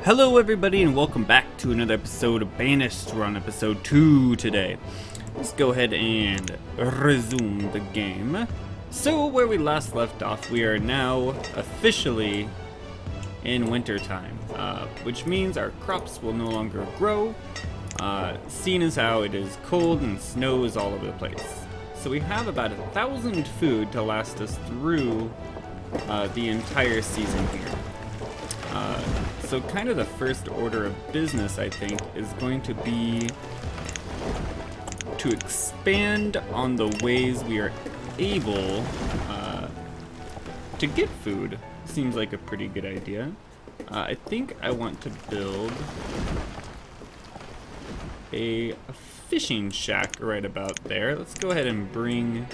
Hello everybody and welcome back to another episode of Banished. We're on episode 2 today. Let's go ahead and resume the game. So where we last left off, we are now officially in winter time, which means our crops will no longer grow, seeing as how it is cold and snows all over the place. So we have about 1,000 food to last us through the entire season here. So kind of the first order of business, I think, is going to be to expand on the ways we are able to get food. Seems like a pretty good idea. I think I want to build a fishing shack right about there. Let's go ahead and bring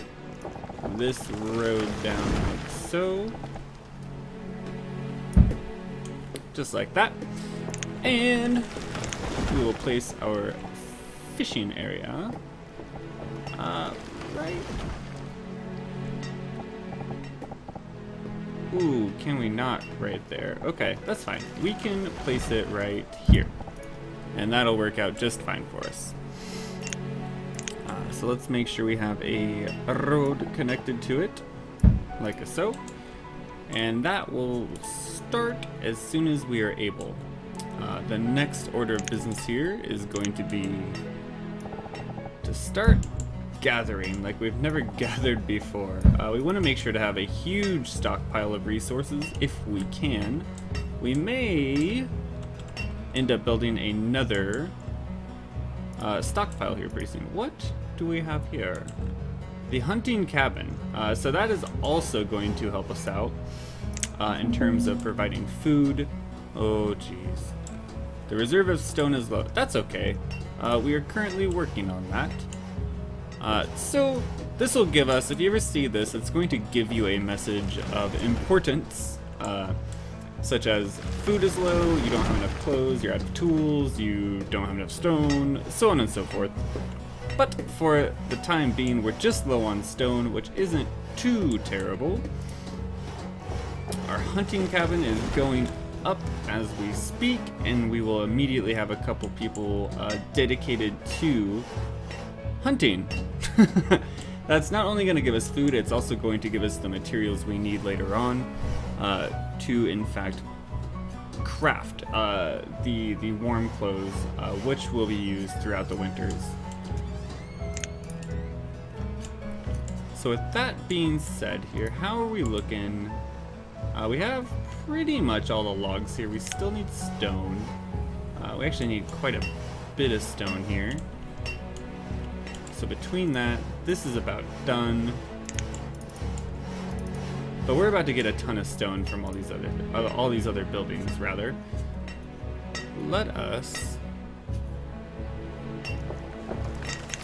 this road down like so. Just like that. And we will place our fishing area right. Ooh, can we not right there? Okay, that's fine. We can place it right here. And that'll work out just fine for us. So let's make sure we have a road connected to it, like so. And that will start as soon as we are able. The next order of business here is going to be to start gathering like we've never gathered before. We want to make sure to have a huge stockpile of resources if we can. We may end up building another stockpile here pretty soon. What do we have here? The hunting cabin. So that is also going to help us out in terms of providing food. Oh geez. The reserve of stone is low. That's okay. We are currently working on that. So this will give us, if you ever see this, it's going to give you a message of importance, such as food is low, you don't have enough clothes, you're out of tools, you don't have enough stone, so on and so forth. But for the time being, we're just low on stone, which isn't too terrible. Our hunting cabin is going up as we speak, and we will immediately have a couple people dedicated to hunting. That's not only going to give us food, it's also going to give us the materials we need later on to, in fact, craft the warm clothes, which will be used throughout the winters. So with that being said here, how are we looking? We have pretty much all the logs here. We still need stone. We actually need quite a bit of stone here. So between that, this is about done. But we're about to get a ton of stone from all these other buildings, rather. Let us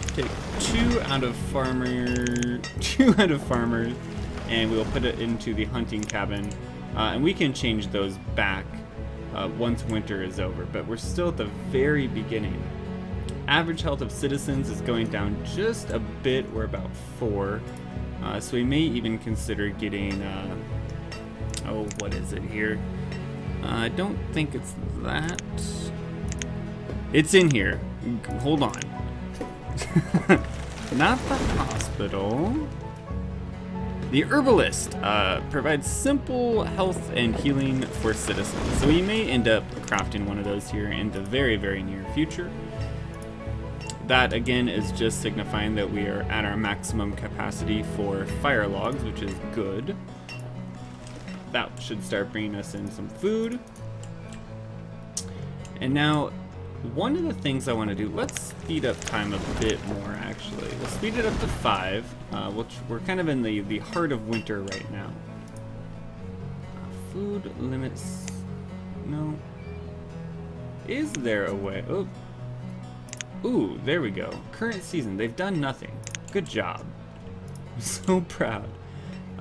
take two out of farmers, and we'll put it into the hunting cabin, and we can change those back once winter is over, but we're still at the very beginning. Average health of citizens is going down just a bit. We're about 4, so we may even consider getting oh, what is it here? I don't think it's that. It's in here. Hold on. Not the hospital. The herbalist provides simple health and healing for citizens. So we may end up crafting one of those here in the very, very near future. That again is just signifying that we are at our maximum capacity for fire logs, which is good. That should start bringing us in some food. And now, one of the things I want to do, let's speed up time a bit more actually. We'll speed it up to 5, which we're kind of in the heart of winter right now. Food limits, no. Is there a way? Oh. Ooh, there we go. Current season, they've done nothing. Good job. I'm so proud.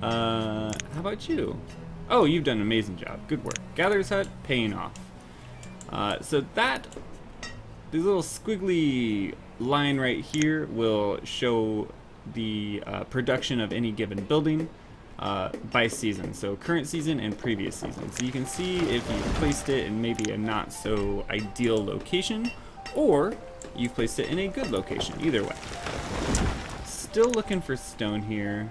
How about you? Oh, you've done an amazing job. Good work. Gatherer's Hut, paying off. So that, this little squiggly line right here will show the production of any given building. by season, so current season and previous season. So you can see if you've placed it in maybe a not so ideal location, or you've placed it in a good location, either way. Still looking for stone here.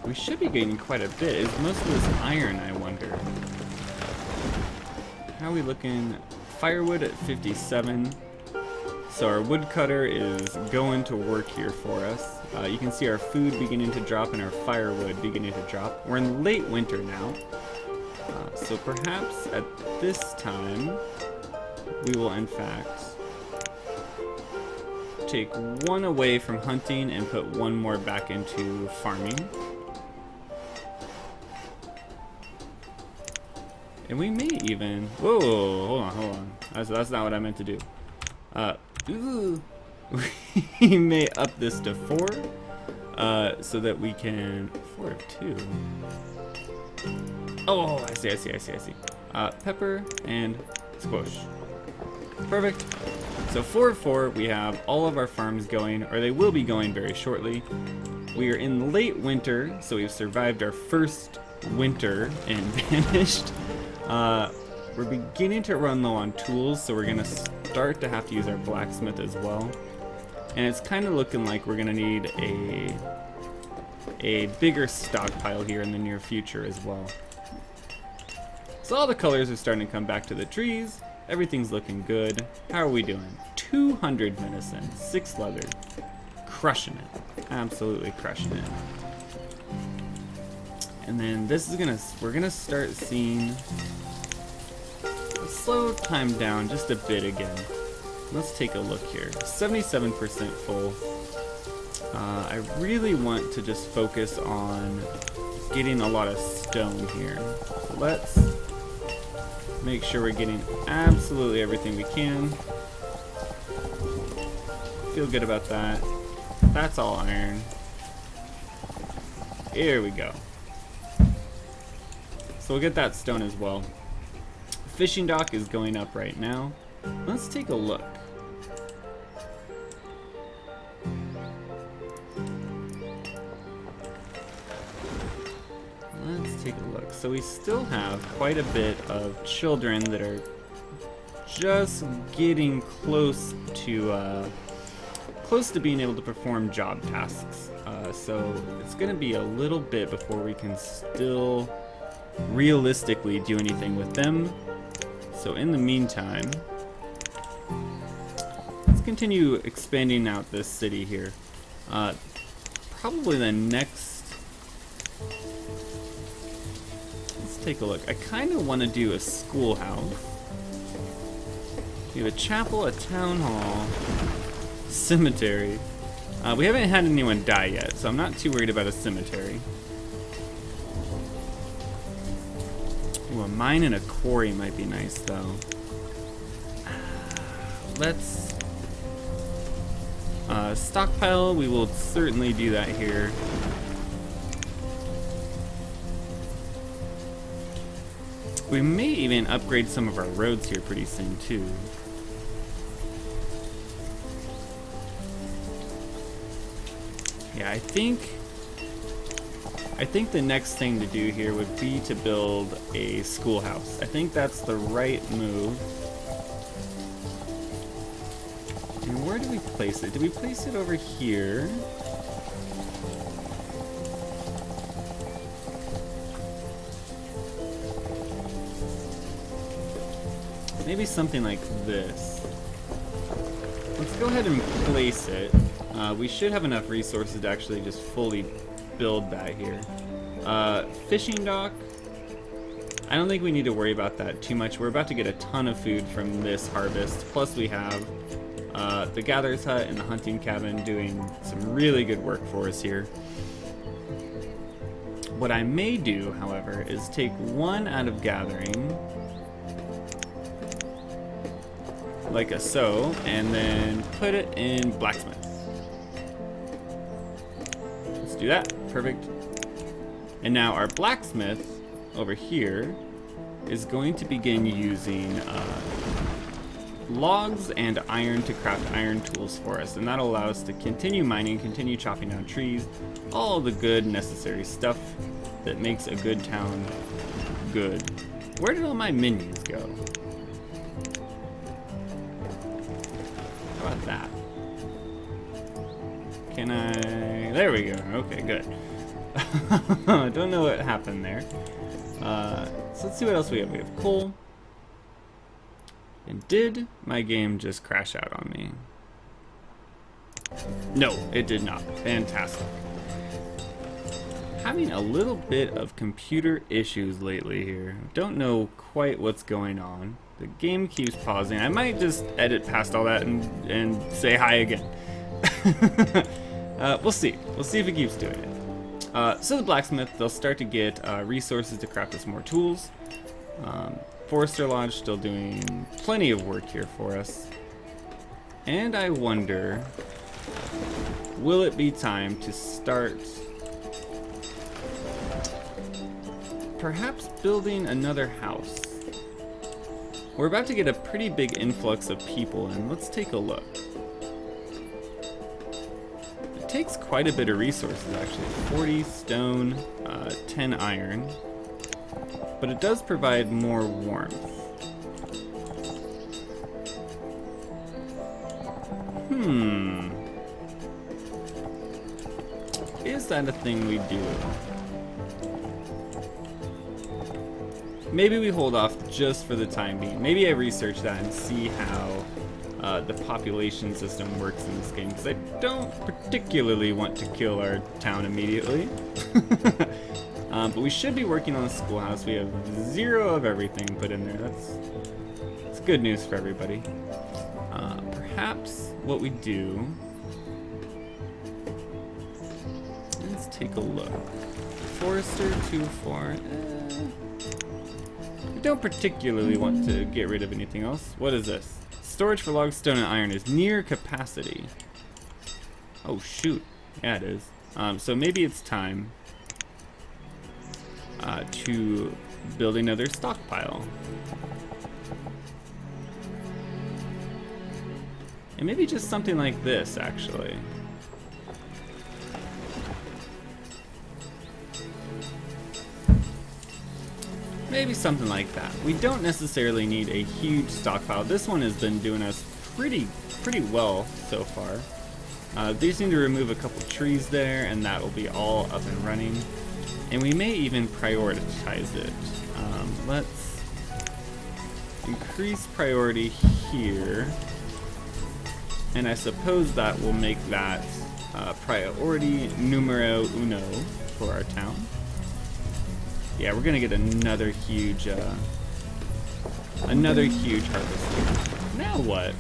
We should be getting quite a bit. Is most of this iron, I wonder? How are we looking? Firewood at 57. So our woodcutter is going to work here for us. You can see our food beginning to drop and our firewood beginning to drop. We're in late winter now. So perhaps at this time, we will in fact take one away from hunting and put one more back into farming. And we may even... Whoa, hold on. That's not what I meant to do. We may up this to 4, so that we can... 4 of 2. Oh, I see. Pepper and squash. Perfect. So 4 of 4, we have all of our farms going, or they will be going very shortly. We are in late winter, so we've survived our first winter in Banished. We're beginning to run low on tools, so we're going to start to have to use our blacksmith as well. And it's kind of looking like we're going to need a bigger stockpile here in the near future as well. So all the colors are starting to come back to the trees. Everything's looking good. How are we doing? 200 venison, 6 leather. Crushing it. Absolutely crushing it. And then this is we're gonna start seeing... Slow time down just a bit again. Let's take a look here. 77% full. I really want to just focus on getting a lot of stone here. So let's make sure we're getting absolutely everything we can. Feel good about that. That's all iron. Here we go. So we'll get that stone as well. Fishing dock is going up right now. Let's take a look. Let's take a look. So we still have quite a bit of children that are just getting close to being able to perform job tasks. So it's going to be a little bit before we can still realistically do anything with them. So in the meantime, let's continue expanding out this city here. Probably the next... Let's take a look. I kind of want to do a schoolhouse. We have a chapel, a town hall, cemetery. We haven't had anyone die yet, so I'm not too worried about a cemetery. Ooh, a mine and a quarry might be nice, though. Let's... stockpile, we will certainly do that here. We may even upgrade some of our roads here pretty soon, too. Yeah, I think the next thing to do here would be to build a schoolhouse. I think that's the right move. And where do we place it? Did we place it over here? Maybe something like this. Let's go ahead and place it. We should have enough resources to actually just fully build that here. Fishing dock. I don't think we need to worry about that too much. We're about to get a ton of food from this harvest. Plus we have the gatherer's hut and the hunting cabin doing some really good work for us here. What I may do, however, is take one out of gathering, like a so, and then put it in blacksmith. Let's do that. Perfect. And now our blacksmith over here is going to begin using logs and iron to craft iron tools for us, and that'll allow us to continue mining, continue chopping down trees, all the good necessary stuff that makes a good town good. Where did all my minions go? How about that? Can I... There we go. Okay, good. I don't know what happened there. So let's see what else we have. We have coal. And did my game just crash out on me? No, it did not. Fantastic. Having a little bit of computer issues lately here. Don't know quite what's going on. The game keeps pausing. I might just edit past all that and say hi again. We'll see. We'll see if it keeps doing it. So the blacksmith, they'll start to get resources to craft us more tools. Forester Lodge still doing plenty of work here for us. And I wonder, will it be time to start perhaps building another house? We're about to get a pretty big influx of people, and let's take a look. It takes quite a bit of resources actually. 40 stone, 10 iron. But it does provide more warmth. Is that a thing we do? Maybe we hold off just for the time being. Maybe I research that and see how the population system works in this game, because I don't particularly want to kill our town immediately. But we should be working on the schoolhouse. We have 0 of everything put in there. That's good news for everybody. Perhaps what we do... Let's take a look. Forester, 2, 4... I don't particularly want to get rid of anything else. What is this? Storage for logs, stone, and iron is near capacity. Oh, shoot. Yeah, it is. So maybe it's time to build another stockpile. And maybe just something like this, actually. Maybe something like that. We don't necessarily need a huge stockpile. This one has been doing us pretty well so far. They just need to remove a couple trees there, and that will be all up and running. And we may even prioritize it. Let's increase priority here. And I suppose that will make that priority numero uno for our town. Yeah, we're gonna get another huge harvest here. Now what?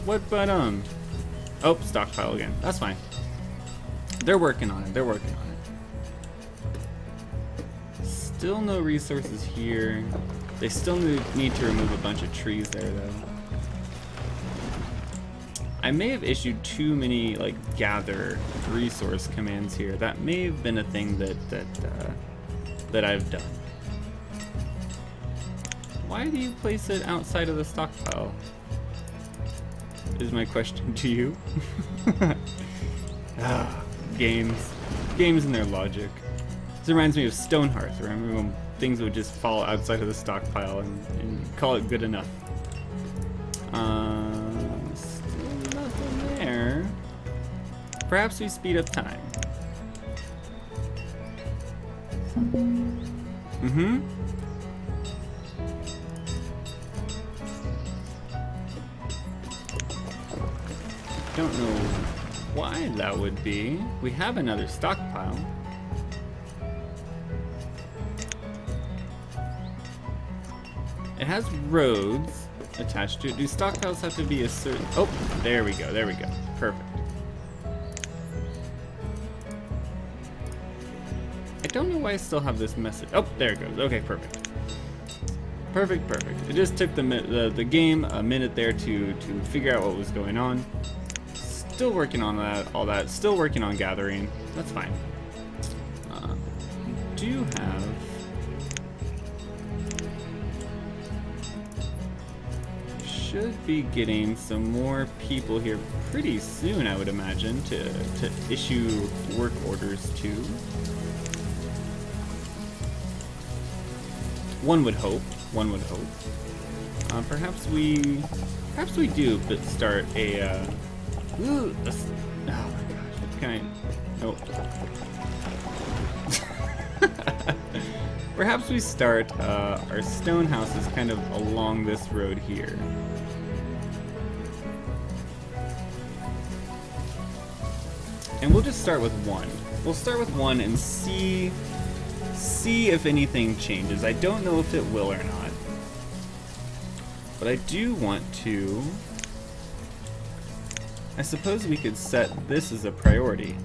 What but oh, stockpile again. That's fine. They're working on it. They're working on it. Still no resources here. They still need to remove a bunch of trees there though. I may have issued too many like gather resource commands here. That may have been a thing that I've done. Why do you place it outside of the stockpile? Is my question to you. Games and their logic. This reminds me of Stonehearth. Remember when things would just fall outside of the stockpile and call it good enough. Still nothing there. Perhaps we speed up time. Don't know why that would be. We have another stockpile. It has roads attached to it. Do stockpiles have to be a certain... Oh, there we go, there we go. Perfect. I don't know why I still have this message. Oh, there it goes. Okay, perfect. Perfect. It just took the game a minute there to figure out what was going on. Still working on all that. Still working on gathering. That's fine. We do have... should be getting some more people here pretty soon, I would imagine, to issue work orders to. One would hope. One would hope. Perhaps we do but start a. Oh my gosh! Can I? Nope. Perhaps we start our stone houses kind of along this road here. And we'll just start with one. We'll start with one and see if anything changes. I don't know if it will or not. But I do want to... I suppose we could set this as a priority.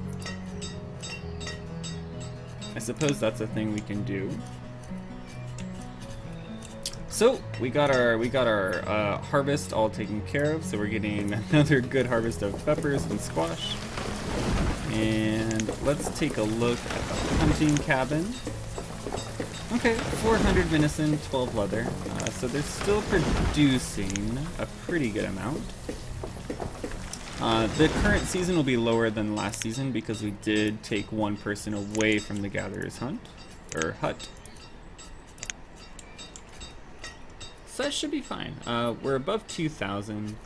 I suppose that's a thing we can do. So we got our harvest all taken care of. So we're getting another good harvest of peppers and squash. And let's take a look at the hunting cabin. Okay, 400 venison, 12 leather. So they're still producing a pretty good amount. The current season will be lower than last season because we did take one person away from the gatherer's hut. So that should be fine. We're above 2,000.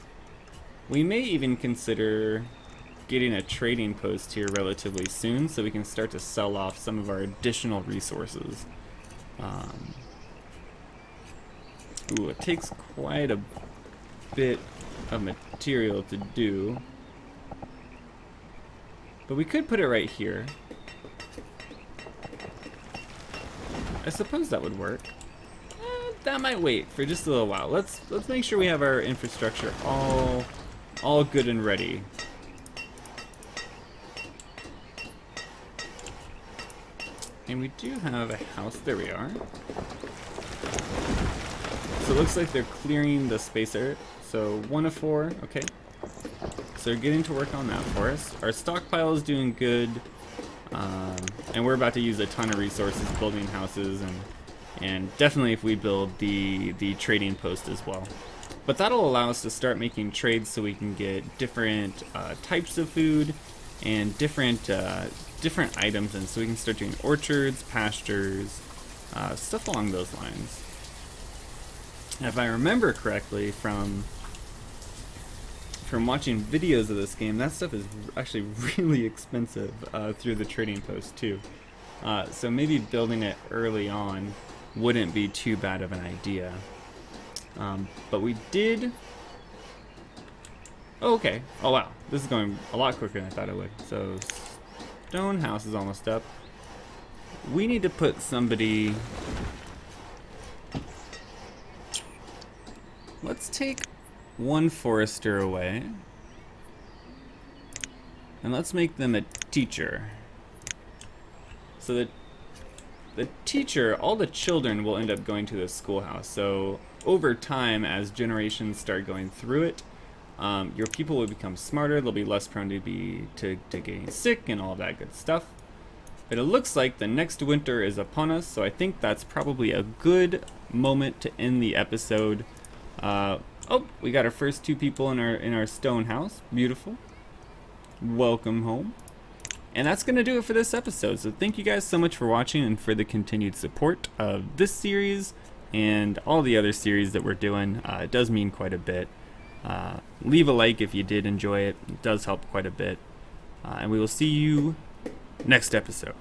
We may even consider getting a trading post here relatively soon so we can start to sell off some of our additional resources. Ooh, it takes quite a bit of material to do. But we could put it right here. I suppose that would work. That might wait for just a little while. Let's make sure we have our infrastructure all good and ready. And we do have a house. There we are. So it looks like they're clearing the spacer. So 1 of 4. Okay. So they're getting to work on that for us. Our stockpile is doing good. And we're about to use a ton of resources building houses and definitely if we build the trading post as well. But that'll allow us to start making trades so we can get different types of food and different items, and so we can start doing orchards, pastures, stuff along those lines. And if I remember correctly from watching videos of this game, that stuff is actually really expensive through the trading post too. So maybe building it early on wouldn't be too bad of an idea. But we did... Oh, okay. Oh wow, this is going a lot quicker than I thought it would. So stone house is almost up. We need to put somebody... Let's take one forester away. And let's make them a teacher. So that the teacher, all the children will end up going to the schoolhouse. So over time, as generations start going through it, your people will become smarter. They'll be less prone to getting sick and all of that good stuff. But it looks like the next winter is upon us, so I think that's probably a good moment to end the episode. Oh, we got our first 2 people in our stone house. Beautiful. Welcome home. And that's going to do it for this episode. So thank you guys so much for watching and for the continued support of this series and all the other series that we're doing. It does mean quite a bit. Leave a like if you did enjoy it. It does help quite a bit. And we will see you next episode.